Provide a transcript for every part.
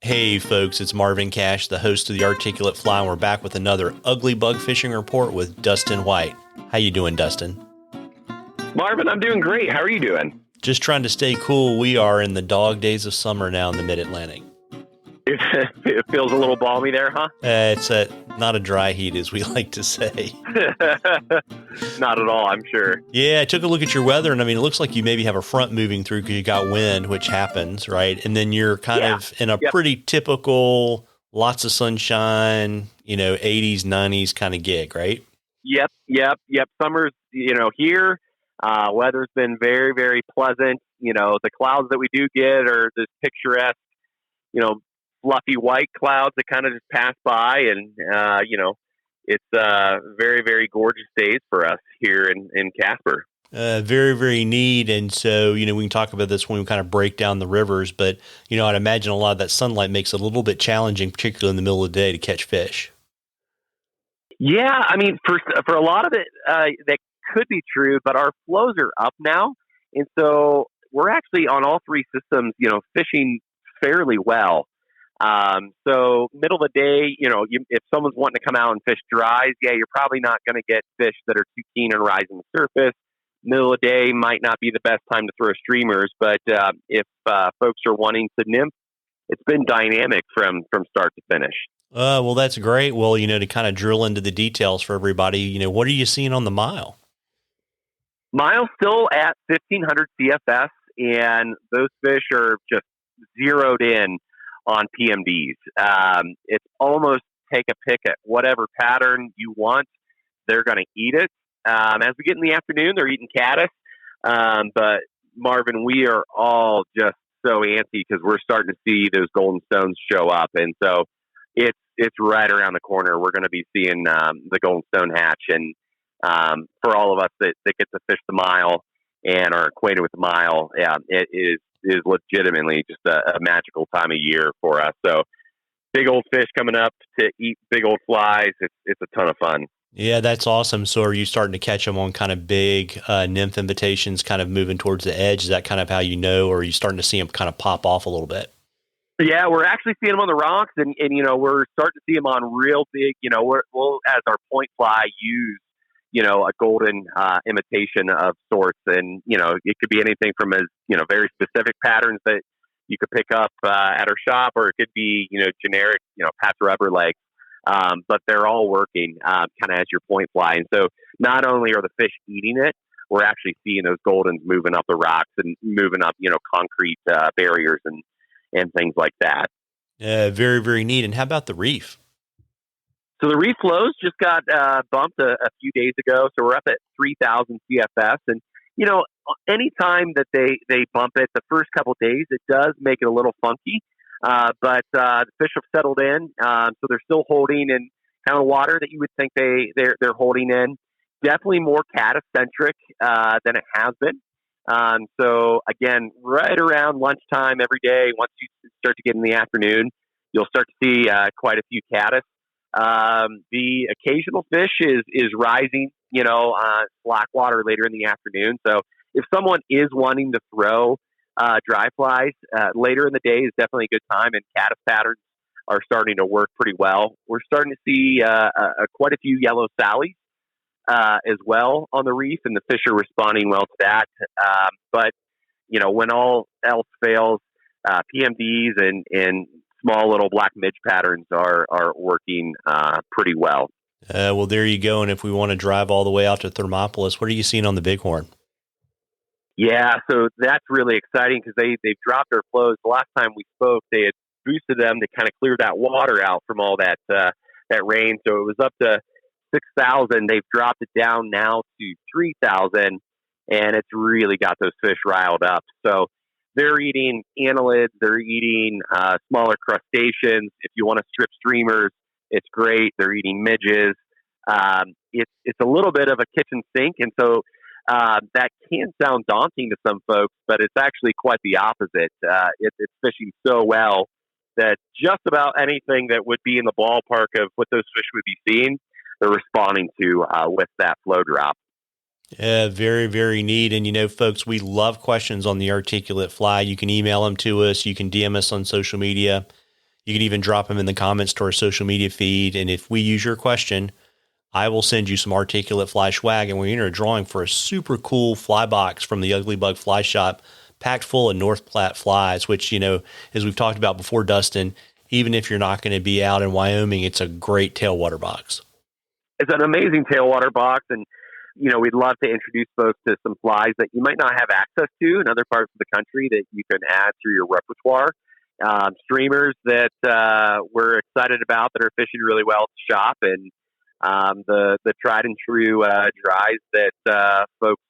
Hey folks, it's Marvin Cash, the host of the Articulate Fly, and we're back with another ugly bug fishing report with Dustin White. How you doing, Dustin? Marvin, I'm doing great. How are you doing? Just trying to stay cool. We are in the dog days of summer now in the Mid-Atlantic. It feels a little balmy there, huh? It's not a dry heat, as we like to say. Not at all, I'm sure. Yeah, I took a look at your weather, and I mean, it looks like you maybe have a front moving through because you got wind, which happens, right? And then you're kind of in a pretty typical, lots of sunshine, 80s, 90s kind of gig, right? Yep. Summer's, here. Weather's been very, very pleasant. The clouds that we do get are this picturesque, fluffy white clouds that kind of just pass by, and it's very, very gorgeous days for us here in Casper. Very, very neat. And so, we can talk about this when we kind of break down the rivers, but, I'd imagine a lot of that sunlight makes it a little bit challenging, particularly in the middle of the day, to catch fish. Yeah, I mean, for a lot of it, that could be true, but our flows are up now, and so we're actually on all three systems, fishing fairly well. So middle of the day, if someone's wanting to come out and fish dries, you're probably not going to get fish that are too keen on rising the surface. Middle of the day might not be the best time to throw streamers, but if folks are wanting to nymph, it's been dynamic from start to finish. Well, that's great. Well, to kind of drill into the details for everybody, what are you seeing on the mile? Mile's still at 1,500 CFS, and those fish are just zeroed in on PMDs. It's almost take a pick at whatever pattern you want. They're going to eat it. As we get in the afternoon, they're eating caddis. But Marvin, we are all just so antsy because we're starting to see those golden stones show up. And so it's right around the corner. We're going to be seeing the golden stone hatch. And for all of us that get to fish the mile and are acquainted with the mile, it is legitimately just a magical time of year for us. So big old fish coming up to eat big old flies. It's a ton of fun. Yeah, that's awesome. So are you starting to catch them on kind of big nymph invitations, kind of moving towards the edge? Is that kind of how or are you starting to see them kind of pop off a little bit? Yeah, we're actually seeing them on the rocks, and we're starting to see them on real big, we'll, as our point fly, use a golden imitation of sorts. And, it could be anything from very specific patterns that you could pick up at our shop, or it could be, generic, patch rubber legs. But they're all working kind of as your point fly. And so not only are the fish eating it, we're actually seeing those goldens moving up the rocks and moving up, concrete barriers and things like that. Very, very neat. And how about the reef? So the reef flows just got bumped a few days ago. So we're up at 3,000 CFS. And, anytime that they bump it the first couple of days, it does make it a little funky. But the fish have settled in. So they're still holding in kind of water that you would think they're holding in. Definitely more caddis-centric than it has been. So, again, right around lunchtime every day, once you start to get in the afternoon, you'll start to see quite a few caddis. The occasional fish is rising, slack water later in the afternoon. So if someone is wanting to throw dry flies later in the day is definitely a good time, and caddis patterns are starting to work pretty well. We're starting to see quite a few yellow sallies as well on the reef, and the fish are responding well to that. But when all else fails, PMDs and small little black midge patterns are working pretty well. Well, there you go. And if we want to drive all the way out to Thermopolis, what are you seeing on the Bighorn? Yeah, so that's really exciting because they've dropped their flows. The last time we spoke, they had boosted them to kind of clear that water out from all that rain. So it was up to 6,000. They've dropped it down now to 3,000, and it's really got those fish riled up. So they're eating annelids, they're eating smaller crustaceans. If you want to strip streamers, it's great. They're eating midges. It's a little bit of a kitchen sink, and so that can sound daunting to some folks, but it's actually quite the opposite. It's fishing so well that just about anything that would be in the ballpark of what those fish would be seeing, they're responding to with that flow drop. Yeah, very, very neat. And, folks, we love questions on the Articulate Fly. You can email them to us. You can DM us on social media. You can even drop them in the comments to our social media feed. And if we use your question, I will send you some articulate fly swag, and we're in a drawing for a super cool fly box from the Ugly Bug Fly Shop, packed full of North Platte flies, which, as we've talked about before, Dustin, even if you're not going to be out in Wyoming, it's a great tailwater box. It's an amazing tailwater box, and we'd love to introduce folks to some flies that you might not have access to in other parts of the country that you can add through your repertoire. Streamers that we're excited about that are fishing really well at the shop, and the tried and true dries that folks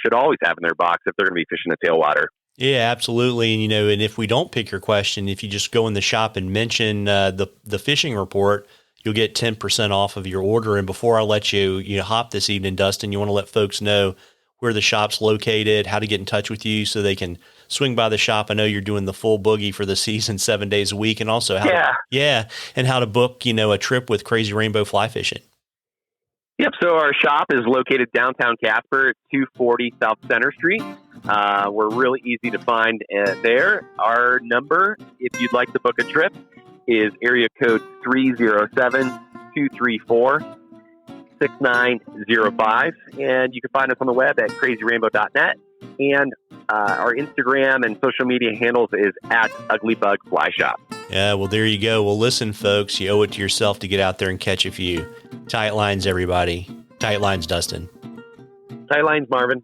should always have in their box if they're going to be fishing a tailwater. Yeah, absolutely. And and if we don't pick your question, if you just go in the shop and mention the fishing report, you'll get 10% off of your order. And before I let you hop this evening, Dustin, you want to let folks know where the shop's located, how to get in touch with you so they can swing by the shop. I know you're doing the full boogie for the season 7 days a week, and also how to book, a trip with Crazy Rainbow Fly Fishing. Yep. So our shop is located downtown Casper at 240 South Center Street. We're really easy to find there. Our number, if you'd like to book a trip, is area code 307-234-6905. And you can find us on the web at crazyrainbow.net. And our Instagram and social media handles is at Ugly Bug Fly Shop. Yeah, well, there you go. Well, listen, folks, you owe it to yourself to get out there and catch a few. Tight lines, everybody. Tight lines, Dustin. Tight lines, Marvin.